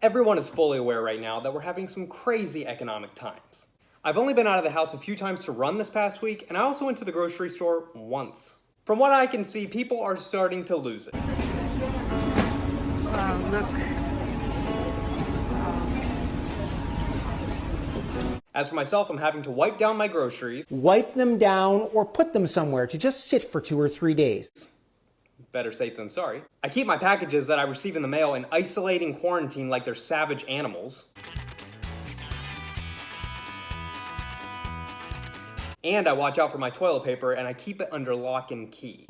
Everyone is fully aware right now that we're having some crazy economic times. I've only been out of the house a few times to run this past week, and I also went to the grocery store once. From what I can see, people are starting to lose it. Wow, look. As for myself, I'm having to wipe down my groceries. Wipe them down or put them somewhere to just sit for 2 or 3 days. Better safe than sorry. I keep my packages that I receive in the mail in isolating quarantine like they're savage animals. And I watch out for my toilet paper and I keep it under lock and key.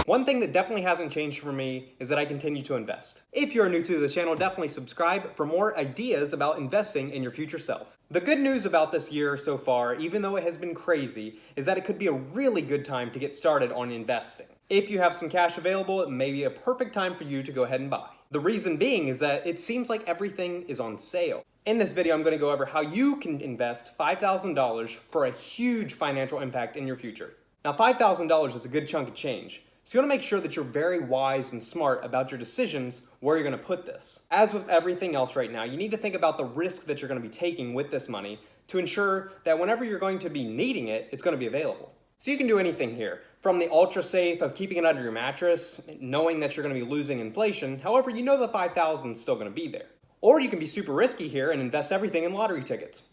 One thing that definitely hasn't changed for me is that I continue to invest. If you're new to the channel, definitely subscribe for more ideas about investing in your future self. The good news about this year so far, even though it has been crazy, is that it could be a really good time to get started on investing. If you have some cash available, it may be a perfect time for you to go ahead and buy. The reason being is that it seems like everything is on sale. In this video, I'm going to go over how you can invest $5,000 for a huge financial impact in your future. Now, $5,000 is a good chunk of change. So you want to make sure that you're very wise and smart about your decisions where you're going to put this. As with everything else right now, you need to think about the risk that you're going to be taking with this money to ensure that whenever you're going to be needing it, it's going to be available. So you can do anything here, from the ultra safe of keeping it under your mattress, knowing that you're going to be losing inflation. However, you know the $5,000 is still going to be there. Or you can be super risky here and invest everything in lottery tickets.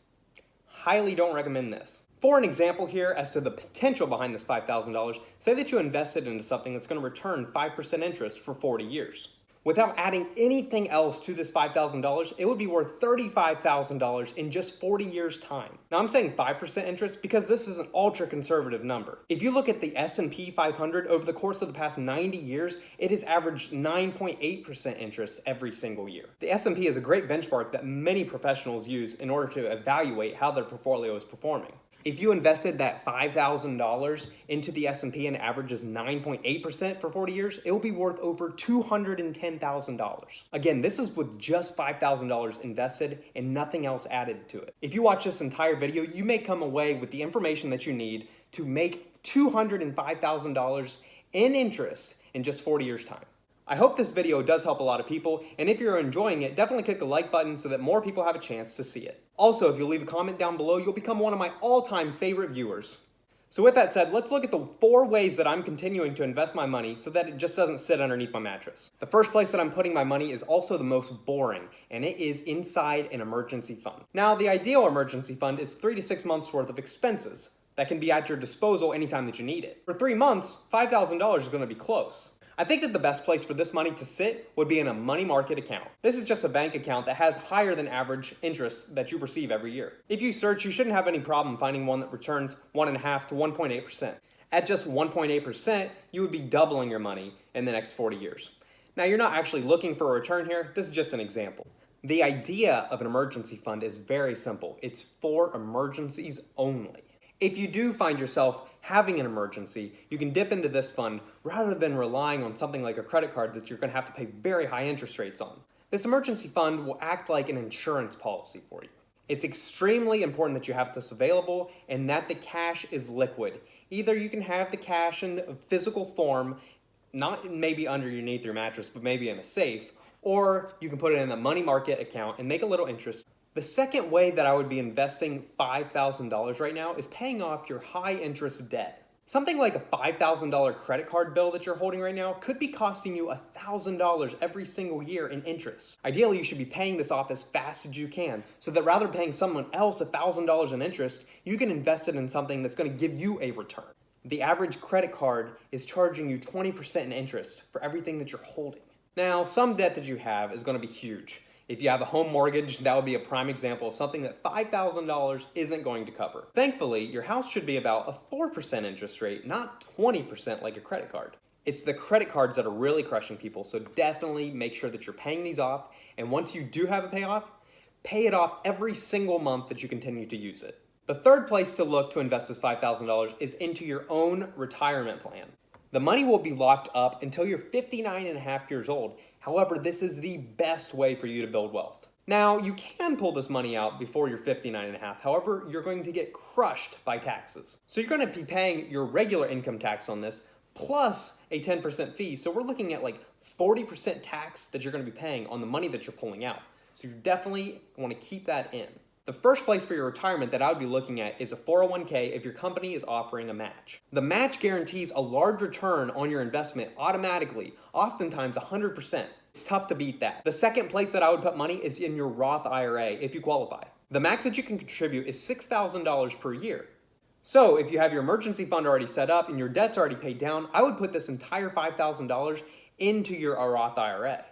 Highly don't recommend this. For an example here as to the potential behind this $5,000, say that you invested into something that's going to return 5% interest for 40 years. Without adding anything else to this $5,000, it would be worth $35,000 in just 40 years' time. Now I'm saying 5% interest because this is an ultra conservative number. If you look at the S&P 500 over the course of the past 90 years, it has averaged 9.8% interest every single year. The S&P is a great benchmark that many professionals use in order to evaluate how their portfolio is performing. If you invested that $5,000 into the S&P and averages 9.8% for 40 years, it will be worth over $210,000. Again, this is with just $5,000 invested and nothing else added to it. If you watch this entire video, you may come away with the information that you need to make $205,000 in interest in just 40 years' time. I hope this video does help a lot of people, and if you're enjoying it, definitely click the like button so that more people have a chance to see it. Also, if you leave a comment down below, you'll become one of my all-time favorite viewers. So with that said, let's look at the 4 ways that I'm continuing to invest my money so that it just doesn't sit underneath my mattress. The first place that I'm putting my money is also the most boring, and it is inside an emergency fund. Now, the ideal emergency fund is 3 to 6 months worth of expenses that can be at your disposal anytime that you need it. For 3 months, $5,000 is going to be close. I think that the best place for this money to sit would be in a money market account. This is just a bank account that has higher than average interest that you receive every year. If you search, you shouldn't have any problem finding one that returns 1.5 to 1.8%. At just 1.8%, you would be doubling your money in the next 40 years. Now, you're not actually looking for a return here. This is just an example. The idea of an emergency fund is very simple. It's for emergencies only. If you do find yourself having an emergency, you can dip into this fund rather than relying on something like a credit card that you're going to have to pay very high interest rates on. This emergency fund will act like an insurance policy for you. It's extremely important that you have this available and that the cash is liquid. Either you can have the cash in physical form, not maybe underneath your mattress, but maybe in a safe, or you can put it in a money market account and make a little interest. The second way that I would be investing $5,000 right now is paying off your high interest debt. Something like a $5,000 credit card bill that you're holding right now could be costing you $1,000 every single year in interest. Ideally, you should be paying this off as fast as you can so that rather than paying someone else $1,000 in interest, you can invest it in something that's going to give you a return. The average credit card is charging you 20% in interest for everything that you're holding. Now, some debt that you have is going to be huge. If you have a home mortgage, that would be a prime example of something that $5,000 isn't going to cover. Thankfully, your house should be about a 4% interest rate, not 20% like a credit card. It's the credit cards that are really crushing people, so definitely make sure that you're paying these off, and once you do have a payoff, pay it off every single month that you continue to use it. The third place to look to invest this $5,000 is into your own retirement plan. The money will be locked up until you're 59 and a half years old. However, this is the best way for you to build wealth. Now, you can pull this money out before you're 59 and a half. However, you're going to get crushed by taxes. So you're going to be paying your regular income tax on this, plus a 10% fee. So we're looking at like 40% tax that you're going to be paying on the money that you're pulling out. So you definitely want to keep that in. The first place for your retirement that I would be looking at is a 401k if your company is offering a match. The match guarantees a large return on your investment automatically, oftentimes 100%. It's tough to beat that. The second place that I would put money is in your Roth IRA if you qualify. The max that you can contribute is $6,000 per year. So if you have your emergency fund already set up and your debt's already paid down, I would put this entire $5,000 into your Roth IRA.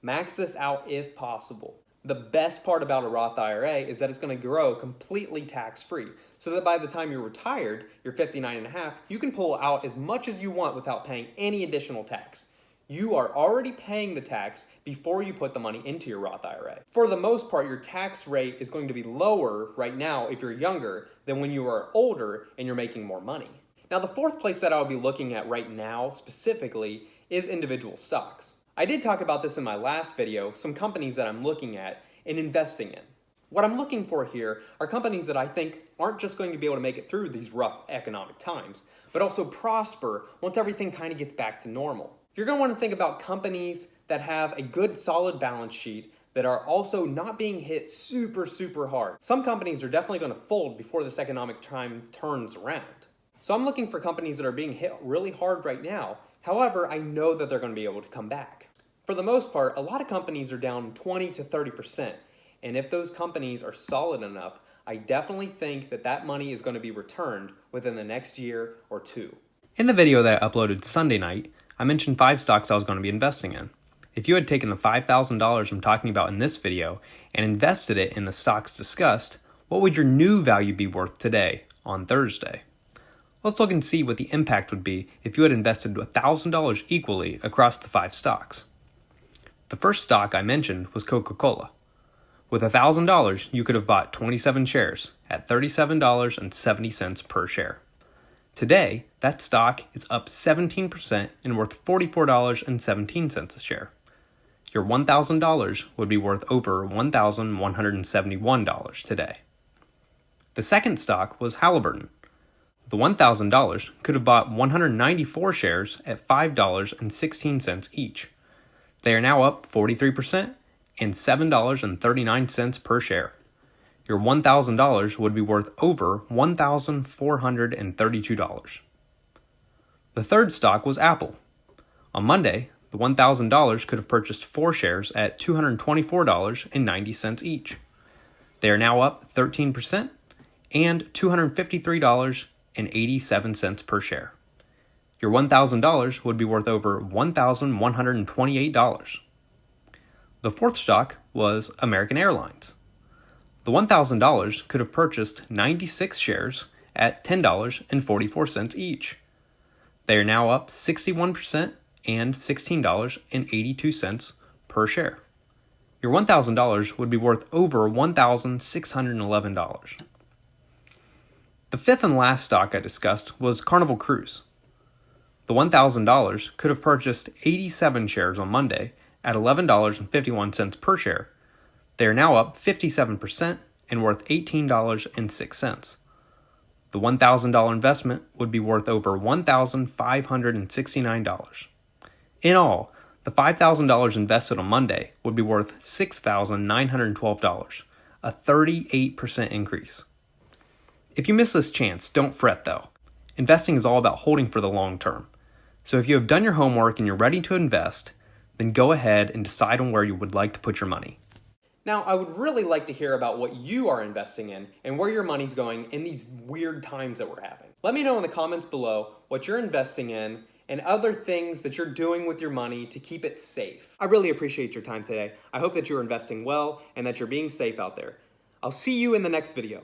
Max this out if possible. The best part about a Roth IRA is that it's going to grow completely tax-free, so that by the time you're retired, you're 59 and a half, you can pull out as much as you want without paying any additional tax. You are already paying the tax before you put the money into your Roth IRA. For the most part, your tax rate is going to be lower right now if you're younger than when you are older and you're making more money. Now, the fourth place that I'll be looking at right now specifically is individual stocks. I did talk about this in my last video, some companies that I'm looking at and investing in. What I'm looking for here are companies that I think aren't just going to be able to make it through these rough economic times, but also prosper once everything kind of gets back to normal. You're going to want to think about companies that have a good solid balance sheet that are also not being hit super hard. Some companies are definitely going to fold before this economic time turns around. So I'm looking for companies that are being hit really hard right now. However, I know that they're going to be able to come back. For the most part, a lot of companies are down 20 to 30%. And if those companies are solid enough, I definitely think that that money is going to be returned within the next year or two. In the video that I uploaded Sunday night, I mentioned 5 stocks I was going to be investing in. If you had taken the $5,000 I'm talking about in this video and invested it in the stocks discussed, what would your new value be worth today on Thursday? Let's look and see what the impact would be if you had invested $1,000 equally across the 5 stocks. The first stock I mentioned was Coca-Cola. With $1,000, you could have bought 27 shares at $37.70 per share. Today, that stock is up 17% and worth $44.17 a share. Your $1,000 would be worth over $1,171 today. The second stock was Halliburton. The $1,000 could have bought 194 shares at $5.16 each. They are now up 43% and $7.39 per share. Your $1,000 would be worth over $1,432. The third stock was Apple. On Monday, the $1,000 could have purchased 4 shares at $224.90 each. They are now up 13% and $253.87 per share. Your $1,000 would be worth over $1,128. The fourth stock was American Airlines. The $1,000 could have purchased 96 shares at $10.44 each. They are now up 61% and $16.82 per share. Your $1,000 would be worth over $1,611. The fifth and last stock I discussed was Carnival Cruise. The $1,000 could have purchased 87 shares on Monday at $11.51 per share. They are now up 57% and worth $18.06. The $1,000 investment would be worth over $1,569. In all, the $5,000 invested on Monday would be worth $6,912, a 38% increase. If you miss this chance, don't fret though. Investing is all about holding for the long term. So if you have done your homework and you're ready to invest, then go ahead and decide on where you would like to put your money. Now, I would really like to hear about what you are investing in and where your money's going in these weird times that we're having. Let me know in the comments below what you're investing in and other things that you're doing with your money to keep it safe. I really appreciate your time today. I hope that you're investing well and that you're being safe out there. I'll see you in the next video.